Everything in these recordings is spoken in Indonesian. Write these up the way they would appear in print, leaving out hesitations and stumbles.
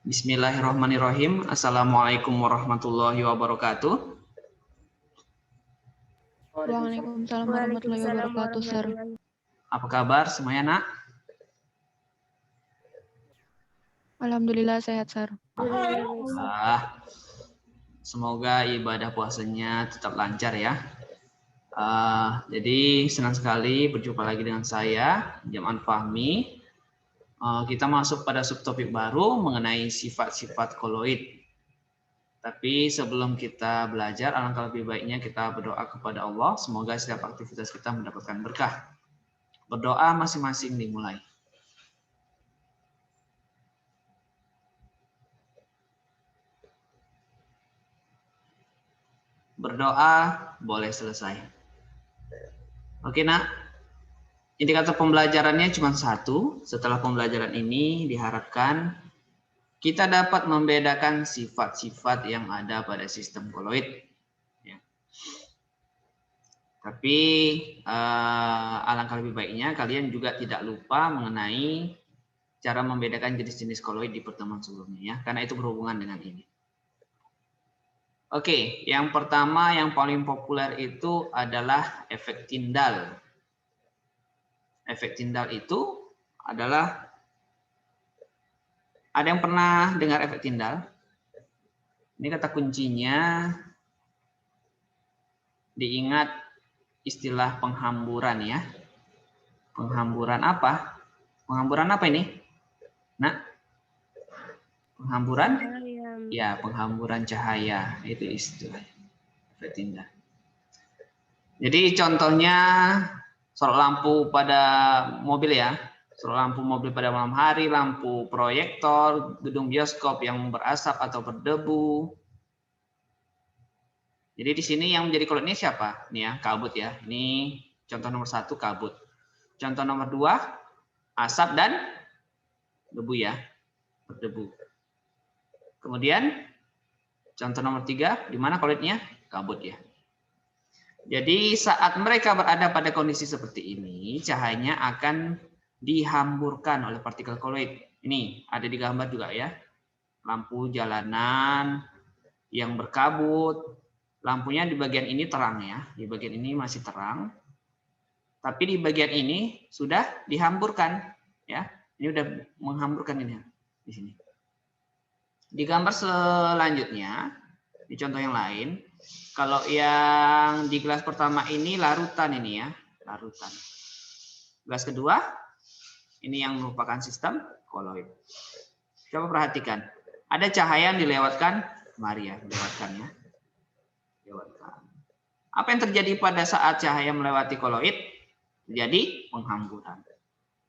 Bismillahirrahmanirrahim. Assalamualaikum warahmatullahi wabarakatuh. Waalaikumsalam warahmatullahi wabarakatuh, Sir. Apa kabar semuanya, Nak? Alhamdulillah sehat, Sir. Alhamdulillah. Semoga ibadah puasanya tetap lancar ya. Jadi senang sekali berjumpa lagi dengan saya, Jam'an Fahmi. Kita masuk pada subtopik baru mengenai sifat-sifat koloid. Tapi sebelum kita belajar, alangkah lebih baiknya kita berdoa kepada Allah. Semoga setiap aktivitas kita mendapatkan berkah. Berdoa masing-masing dimulai. Berdoa boleh selesai. Oke, Nak. Indikator pembelajarannya cuma satu. Setelah pembelajaran ini diharapkan kita dapat membedakan sifat-sifat yang ada pada sistem koloid. Ya. Tapi alangkah lebih baiknya kalian juga tidak lupa mengenai cara membedakan jenis-jenis koloid di pertemuan sebelumnya ya, karena itu berhubungan dengan ini. Oke, yang pertama yang paling populer itu adalah efek Tyndall. Efek Tyndall itu adalah, ada yang pernah dengar efek Tyndall? Ini kata kuncinya, diingat istilah penghamburan ya. Penghamburan apa? Penghamburan apa ini? Nah, penghamburan? Ya, penghamburan cahaya. Itu istilah efek Tyndall. Jadi contohnya sorot lampu pada mobil ya. Sorot lampu mobil pada malam hari, lampu proyektor, gedung bioskop yang berasap atau berdebu. Jadi di sini yang menjadi koloid ini siapa? Ini ya, kabut ya. Ini contoh nomor 1 kabut. Contoh nomor 2 asap dan debu ya, berdebu. Kemudian contoh nomor 3 di mana koloidnya? Kabut ya. Jadi saat mereka berada pada kondisi seperti ini, cahayanya akan dihamburkan oleh partikel koloid. Ini ada di gambar juga ya. Lampu jalanan yang berkabut. Lampunya di bagian ini terang ya. Di bagian ini masih terang. Tapi di bagian ini sudah dihamburkan ya. Ini udah menghamburkan ini di sini. Di gambar selanjutnya, di contoh yang lain, kalau yang di gelas pertama ini larutan ini ya, larutan. Gelas kedua ini yang merupakan sistem koloid. Coba perhatikan, ada cahaya yang dilewatkan, mari ya, dilewatkan ya. Lewatkan. Apa yang terjadi pada saat cahaya melewati koloid? Terjadi penghamburan.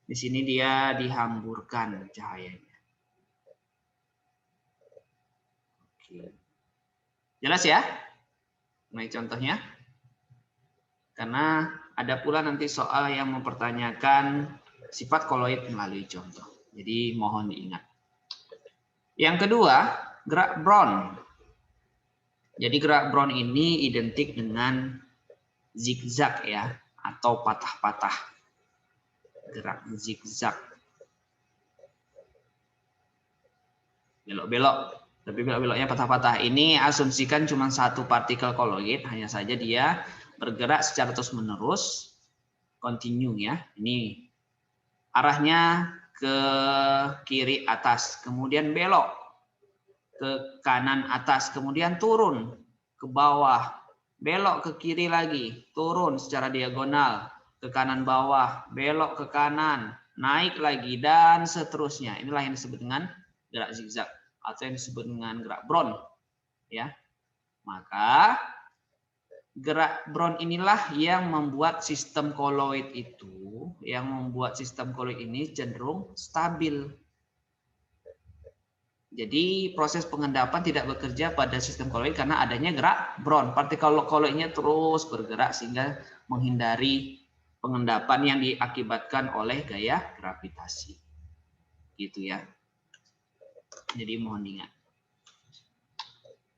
Di sini dia dihamburkan cahayanya. Oke. Jelas ya? Nah, contohnya. Karena ada pula nanti soal yang mempertanyakan sifat koloid melalui contoh. Jadi mohon diingat. Yang kedua, gerak Brown. Jadi gerak Brown ini identik dengan zigzag ya, atau patah-patah. Gerak zigzag. Belok-belok. Tapi belok-beloknya patah-patah. Ini asumsikan cuma satu partikel koloid, hanya saja dia bergerak secara terus-menerus, continue ya. Ini arahnya ke kiri atas, kemudian belok ke kanan atas, kemudian turun ke bawah, belok ke kiri lagi, turun secara diagonal ke kanan bawah, belok ke kanan, naik lagi dan seterusnya. Inilah yang disebut dengan gerak zigzag atau yang disebut dengan gerak Brown ya. Maka gerak Brown inilah yang membuat sistem koloid itu, yang membuat sistem koloid ini cenderung stabil. Jadi proses pengendapan tidak bekerja pada sistem koloid karena adanya gerak Brown. Partikel koloidnya terus bergerak sehingga menghindari pengendapan yang diakibatkan oleh gaya gravitasi. Gitu ya. Jadi mohon diingat.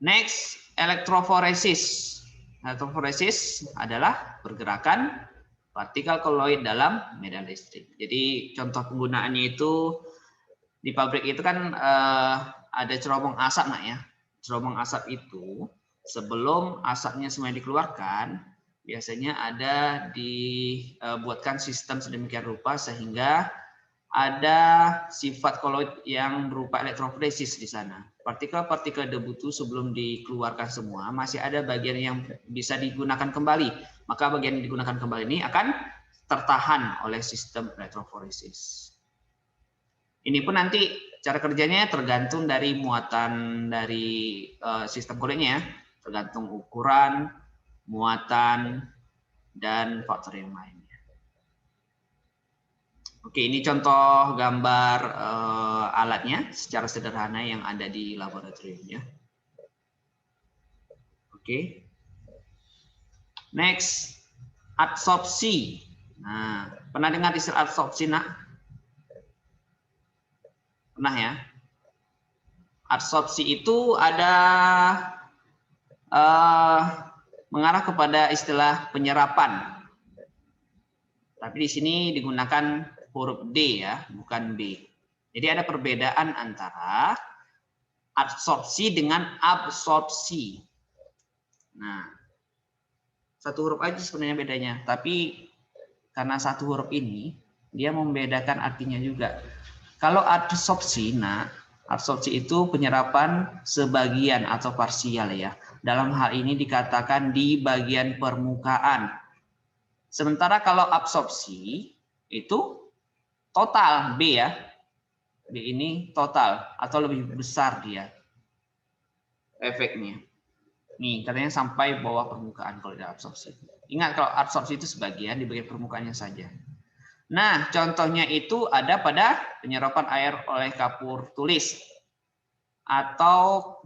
Next, elektroforesis. Elektroforesis adalah pergerakan partikel koloid dalam medan listrik. Jadi contoh penggunaannya itu di pabrik itu kan ada cerobong asap nak ya. Cerobong asap itu sebelum asapnya semuanya dikeluarkan, biasanya ada dibuatkan sistem sedemikian rupa sehingga ada sifat koloid yang berupa elektroforesis di sana. Partikel-partikel debu itu sebelum dikeluarkan semua masih ada bagian yang bisa digunakan kembali. Maka bagian yang digunakan kembali ini akan tertahan oleh sistem elektroforesis. Ini pun nanti cara kerjanya tergantung dari muatan dari sistem koloidnya ya. Tergantung ukuran, muatan, dan faktor yang lainnya. Oke, ini contoh gambar alatnya secara sederhana yang ada di laboratorium ya. Oke. Next, adsorpsi. Nah, pernah dengar istilah adsorpsi, nak? Pernah ya? Adsorpsi itu ada mengarah kepada istilah penyerapan. Tapi di sini digunakan huruf D ya, bukan B. Jadi ada perbedaan antara adsorpsi dengan absorpsi. Nah, satu huruf aja sebenarnya bedanya, tapi karena satu huruf ini dia membedakan artinya juga. Kalau adsorpsi, nah absorpsi itu penyerapan sebagian atau parsial ya. Dalam hal ini dikatakan di bagian permukaan. Sementara kalau absorpsi itu total B ya. B ini total atau lebih besar dia efeknya. Nih, katanya sampai bawah permukaan kalau ada absorpsi. Ingat kalau absorpsi itu sebagian di bagian permukaannya saja. Nah, contohnya itu ada pada penyerapan air oleh kapur tulis atau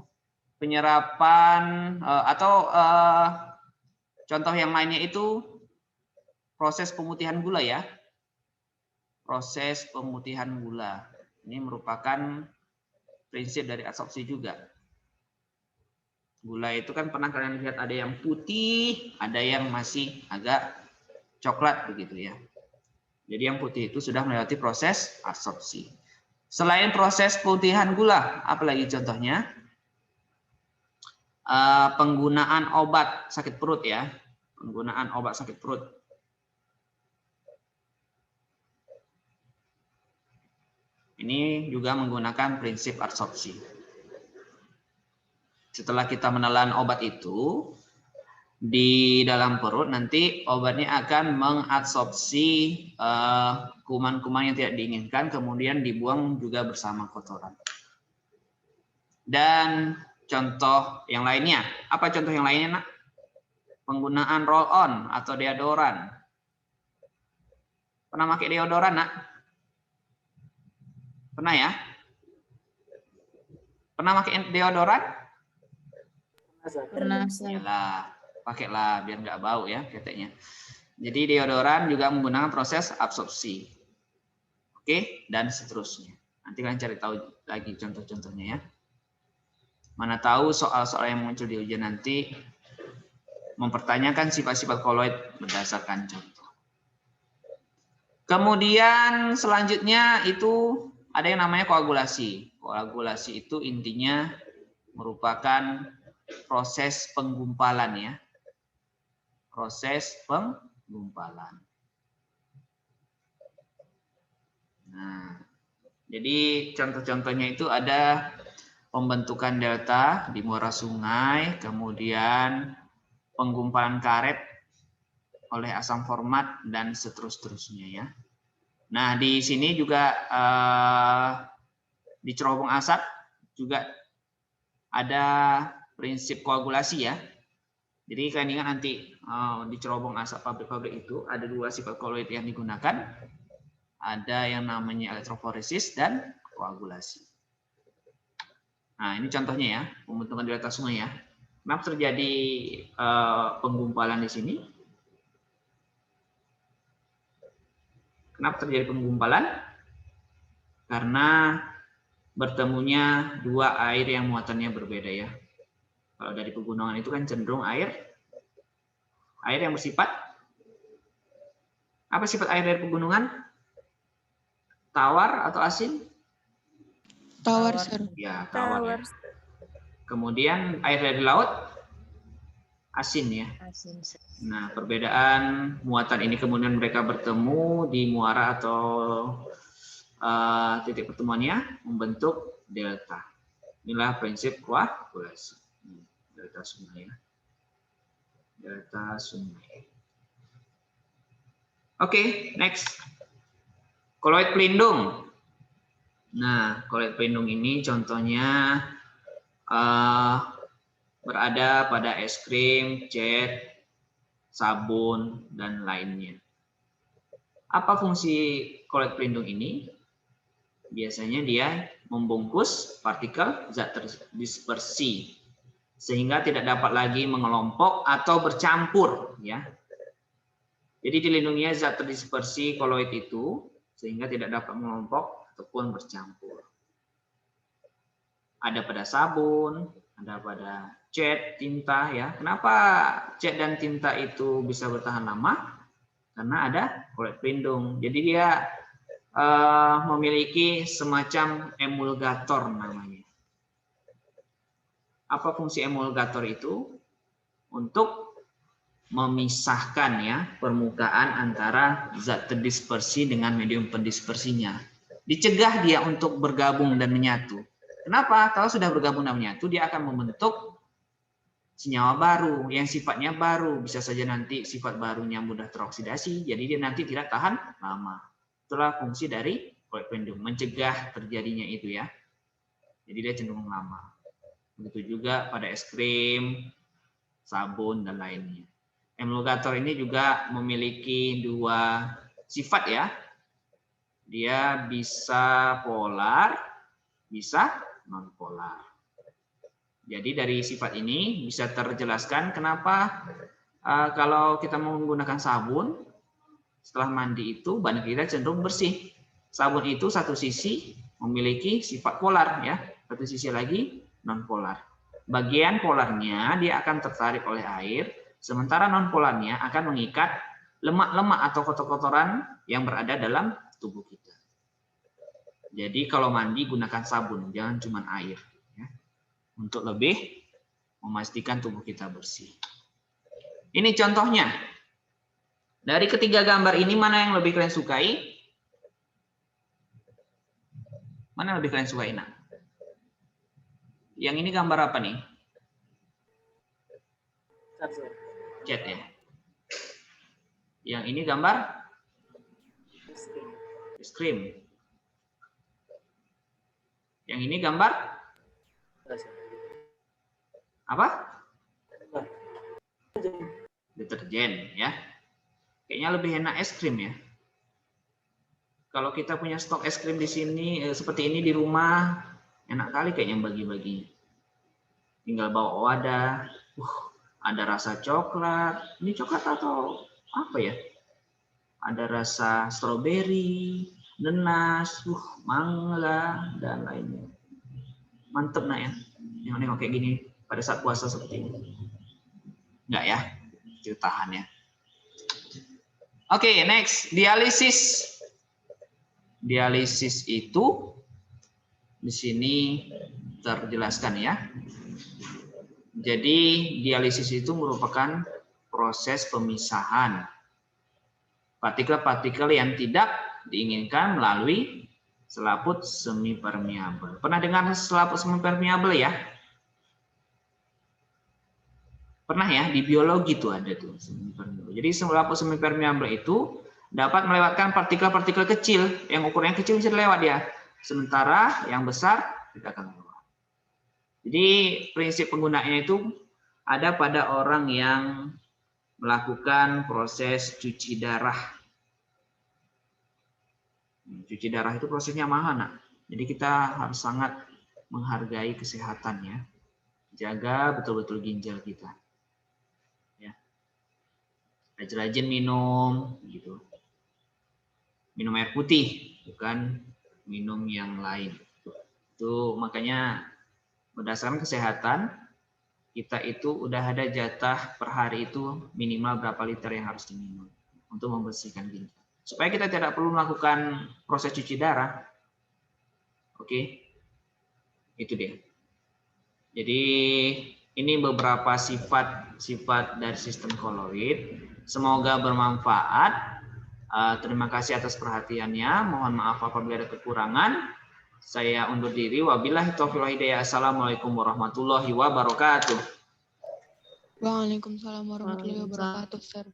penyerapan contoh yang lainnya itu proses pemutihan gula ya. Proses pemutihan gula. Ini merupakan prinsip dari adsorpsi juga. Gula itu kan pernah kalian lihat ada yang putih, ada yang masih agak coklat begitu ya. Jadi yang putih itu sudah melewati proses adsorpsi. Selain proses pemutihan gula, apalagi contohnya? Penggunaan obat sakit perut ya. Penggunaan obat sakit perut. Ini juga menggunakan prinsip adsorpsi. Setelah kita menelan obat itu, di dalam perut nanti obatnya akan mengadsorpsi kuman-kuman yang tidak diinginkan, kemudian dibuang juga bersama kotoran. Dan contoh yang lainnya, apa contoh yang lainnya nak? Penggunaan roll-on atau deodoran. Pernah pakai deodoran nak? Pernah ya? Pernah pakai deodoran? Pernah saya. Pakailah biar nggak bau ya keteknya. Jadi deodoran juga menggunakan proses absorpsi. Oke, dan seterusnya. Nanti kalian cari tahu lagi contoh-contohnya ya. Mana tahu soal-soal yang muncul di ujian nanti mempertanyakan sifat-sifat koloid berdasarkan contoh. Kemudian selanjutnya itu ada yang namanya koagulasi. Koagulasi itu intinya merupakan proses penggumpalan ya. Proses penggumpalan. Nah, jadi contoh-contohnya itu ada pembentukan delta di muara sungai, kemudian penggumpalan karet oleh asam format dan seterusnya ya. Nah, di sini juga di cerobong asap juga ada prinsip koagulasi ya. Jadi kalian ingat nanti di cerobong asap pabrik-pabrik itu ada dua sifat koloid yang digunakan. Ada yang namanya elektroforesis dan koagulasi. Nah, ini contohnya ya, pembentukan delta sungai ya. Kenapa terjadi penggumpalan di sini? Kenapa terjadi penggumpalan? Karena bertemunya dua air yang muatannya berbeda ya. Kalau dari pegunungan itu kan cenderung air yang bersifat, apa sifat air dari pegunungan? Tawar atau asin? Tawar, Sir. Ya, tawar ya. Kemudian air dari laut asin ya. Nah, perbedaan muatan ini kemudian mereka bertemu di muara atau titik pertemuannya membentuk delta. Inilah prinsip koagulasi. Delta sungai ya. Delta sungai. Oke, next. Koloid pelindung. Nah, koloid pelindung ini contohnya berada pada es krim, cat, sabun, dan lainnya. Apa fungsi koloid pelindung ini? Biasanya dia membungkus partikel zat terdispersi sehingga tidak dapat lagi mengelompok atau bercampur ya. Jadi dilindunginya zat terdispersi koloid itu sehingga tidak dapat mengelompok ataupun bercampur. Ada pada sabun, ada pada cat, tinta ya. Kenapa cat dan tinta itu bisa bertahan lama? Karena ada koloid pelindung. Jadi dia memiliki semacam emulgator namanya. Apa fungsi emulgator itu? Untuk memisahkan ya permukaan antara zat terdispersi dengan medium pendispersinya. Dicegah dia untuk bergabung dan menyatu. Kenapa? Kalau sudah bergabung dan menyatu, dia akan membentuk senyawa baru yang sifatnya baru. Bisa saja nanti sifat barunya mudah teroksidasi, jadi dia nanti tidak tahan lama. Itulah fungsi dari koloid pelindung, mencegah terjadinya itu ya. Jadi dia cenderung lama. Begitu juga pada es krim, sabun, dan lainnya. Emulgator ini juga memiliki dua sifat ya. Dia bisa polar, bisa non-polar. Jadi dari sifat ini bisa terjelaskan kenapa kalau kita menggunakan sabun, setelah mandi itu badan kita cenderung bersih. Sabun itu satu sisi memiliki sifat polar ya, satu sisi lagi non-polar. Bagian polarnya dia akan tertarik oleh air, sementara non-polarnya akan mengikat lemak-lemak atau kotor-kotoran yang berada dalam tubuh kita. Jadi kalau mandi gunakan sabun, jangan cuma air. Ya. Untuk lebih memastikan tubuh kita bersih. Ini contohnya. Dari ketiga gambar ini, mana yang lebih kalian sukai? Mana yang lebih kalian sukai? Nah, yang ini gambar apa nih? Cat ya. Yang ini gambar? Es krim. Yang ini gambar? Apa? Deterjen ya. Kayaknya lebih enak es krim ya. Kalau kita punya stok es krim di sini seperti ini di rumah, enak kali kayaknya bagi-bagi. Tinggal bawa wadah. Ada rasa coklat. Ini coklat atau apa ya? Ada rasa stroberi, nenas, mangga, dan lainnya. Mantep nak ya. Nengok-nengok kayak gini pada saat puasa seperti ini. Enggak ya? Itu tahan ya. Oke, next. Dialisis. Dialisis itu di sini terjelaskan ya. Jadi dialisis itu merupakan proses pemisahan partikel-partikel yang tidak diinginkan melalui selaput semipermeabel. Pernah dengar selaput semipermeabel ya? Pernah ya, di biologi tuh ada tuh semipermeabel. Jadi selaput semipermeabel itu dapat melewatkan partikel-partikel kecil, yang ukurannya kecil bisa lewat ya. Sementara yang besar tidak akan lewat. Jadi prinsip penggunaannya itu ada pada orang yang melakukan proses cuci darah. Cuci darah itu prosesnya mahal, nak. Jadi kita harus sangat menghargai kesehatan ya. Jaga betul-betul ginjal kita. Ya. Rajin-rajin minum gitu. Minum air putih, bukan minum yang lain. Itu makanya berdasarkan kesehatan kita itu udah ada jatah per hari itu minimal berapa liter yang harus diminum untuk membersihkan ginjal. Supaya kita tidak perlu melakukan proses cuci darah. Oke. Itu dia. Jadi ini beberapa sifat dari sistem koloid. Semoga bermanfaat. Terima kasih atas perhatiannya. Mohon maaf apabila ada kekurangan. Saya undur diri. Wabillahi taufiq wal hidayah. Assalamualaikum warahmatullahi wabarakatuh. Waalaikumsalam warahmatullahi wabarakatuh, Sir.